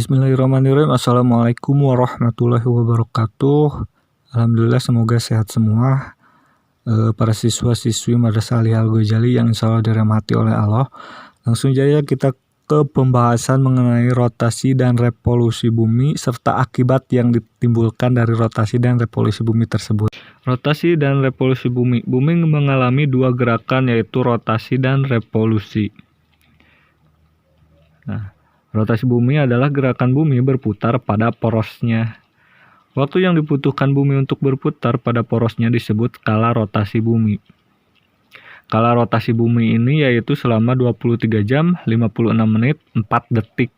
Bismillahirrahmanirrahim. Assalamualaikum warahmatullahi wabarakatuh. Alhamdulillah semoga sehat semua. Para siswa-siswi Madrasah Ali Al Ghazali yang insya Allah dirahmati oleh Allah. Langsung saja kita ke pembahasan mengenai rotasi dan revolusi bumi serta akibat yang ditimbulkan dari rotasi dan revolusi bumi tersebut. Rotasi dan revolusi bumi. Bumi mengalami dua gerakan yaitu rotasi dan revolusi. Rotasi bumi adalah gerakan bumi berputar pada porosnya. Waktu yang dibutuhkan bumi untuk berputar pada porosnya disebut skala rotasi bumi. Skala rotasi bumi ini yaitu selama 23 jam, 56 menit, 4 detik.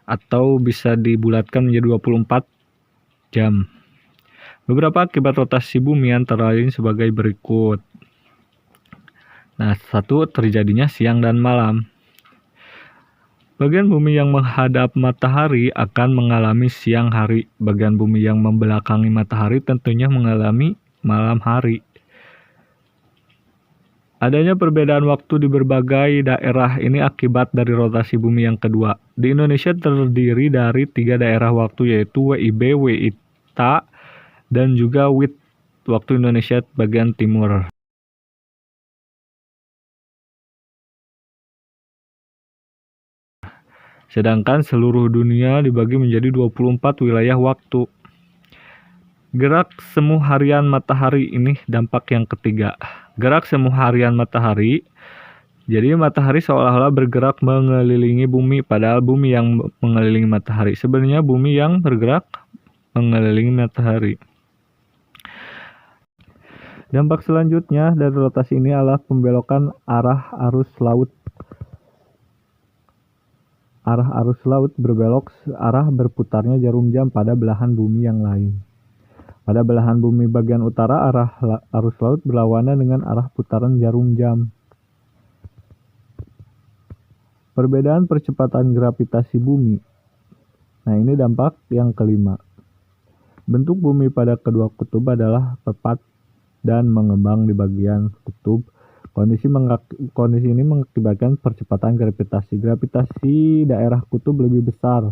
Atau bisa dibulatkan menjadi 24 jam. Beberapa akibat rotasi bumi antara lain sebagai berikut. Satu, terjadinya siang dan malam. Bagian bumi yang menghadap matahari akan mengalami siang hari. Bagian bumi yang membelakangi matahari tentunya mengalami malam hari. Adanya perbedaan waktu di berbagai daerah ini akibat dari rotasi bumi yang kedua. Di Indonesia terdiri dari 3 daerah waktu yaitu WIB, WITA, dan juga WIT, waktu Indonesia bagian timur. Sedangkan seluruh dunia dibagi menjadi 24 wilayah waktu. Gerak semu harian matahari ini dampak yang ketiga. Gerak semu harian matahari. Jadi matahari seolah-olah bergerak mengelilingi bumi, padahal bumi yang mengelilingi matahari. Sebenarnya bumi yang bergerak mengelilingi matahari. Dampak selanjutnya dari rotasi ini adalah pembelokan arah arus laut. Arah arus laut berbelok arah berputarnya jarum jam pada belahan bumi yang lain. Pada belahan bumi bagian utara, arah arus laut berlawanan dengan arah putaran jarum jam. Perbedaan percepatan gravitasi bumi. Ini dampak yang kelima. Bentuk bumi pada kedua kutub adalah tepat dan mengembang di bagian kutub. Kondisi ini mengakibatkan percepatan gravitasi. Gravitasi daerah kutub lebih besar.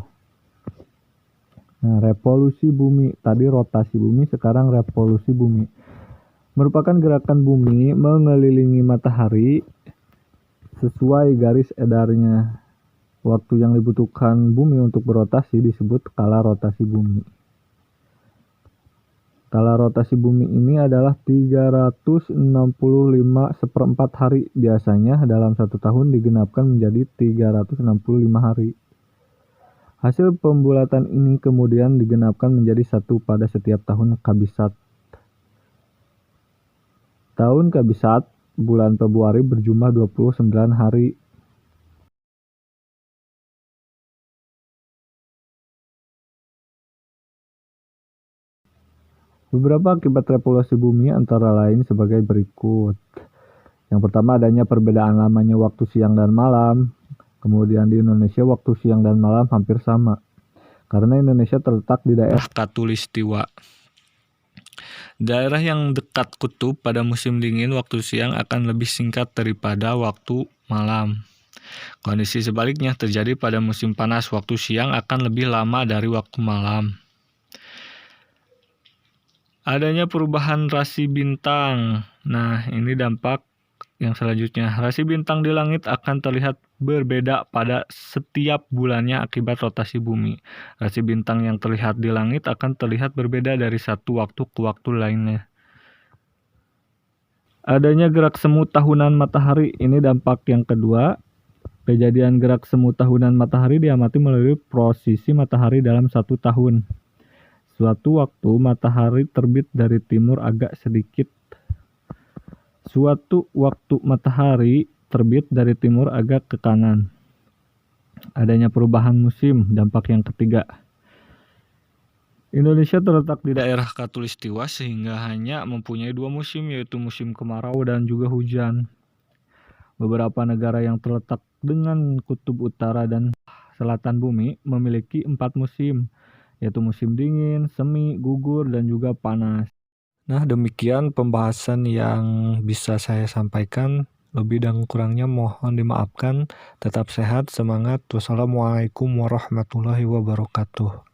Revolusi bumi. Tadi rotasi bumi, sekarang revolusi bumi. Merupakan gerakan bumi mengelilingi matahari sesuai garis edarnya. Waktu yang dibutuhkan bumi untuk berotasi disebut skala rotasi bumi. Skala rotasi bumi ini adalah 365 seperempat hari. Biasanya dalam 1 tahun digenapkan menjadi 365 hari. Hasil pembulatan ini kemudian digenapkan menjadi 1 pada setiap tahun Kabisat. Tahun Kabisat, bulan Februari berjumlah 29 hari. Beberapa akibat revolusi bumi antara lain sebagai berikut. Yang pertama, adanya perbedaan lamanya waktu siang dan malam. Kemudian di Indonesia waktu siang dan malam hampir sama. Karena Indonesia terletak di daerah Khatulistiwa. Daerah yang dekat kutub pada musim dingin waktu siang akan lebih singkat daripada waktu malam. Kondisi sebaliknya terjadi pada musim panas, waktu siang akan lebih lama dari waktu malam. Adanya perubahan rasi bintang. Ini dampak yang selanjutnya. Rasi bintang di langit akan terlihat berbeda pada setiap bulannya akibat rotasi bumi. Rasi bintang yang terlihat di langit akan terlihat berbeda dari satu waktu ke waktu lainnya. Adanya gerak semu tahunan matahari. Ini dampak yang kedua. Kejadian gerak semu tahunan matahari diamati melalui posisi matahari dalam 1 tahun. Suatu waktu matahari terbit dari timur agak sedikit. Suatu waktu matahari terbit dari timur agak ke kanan. Adanya perubahan musim, dampak yang ketiga. Indonesia terletak di daerah Khatulistiwa sehingga hanya mempunyai 2 musim, yaitu musim kemarau dan juga hujan. Beberapa negara yang terletak dengan kutub utara dan selatan bumi memiliki 4 musim, yaitu musim dingin, semi, gugur, dan juga panas. Demikian pembahasan yang bisa saya sampaikan. Lebih dan kurangnya mohon dimaafkan. Tetap sehat, semangat. Wassalamualaikum warahmatullahi wabarakatuh.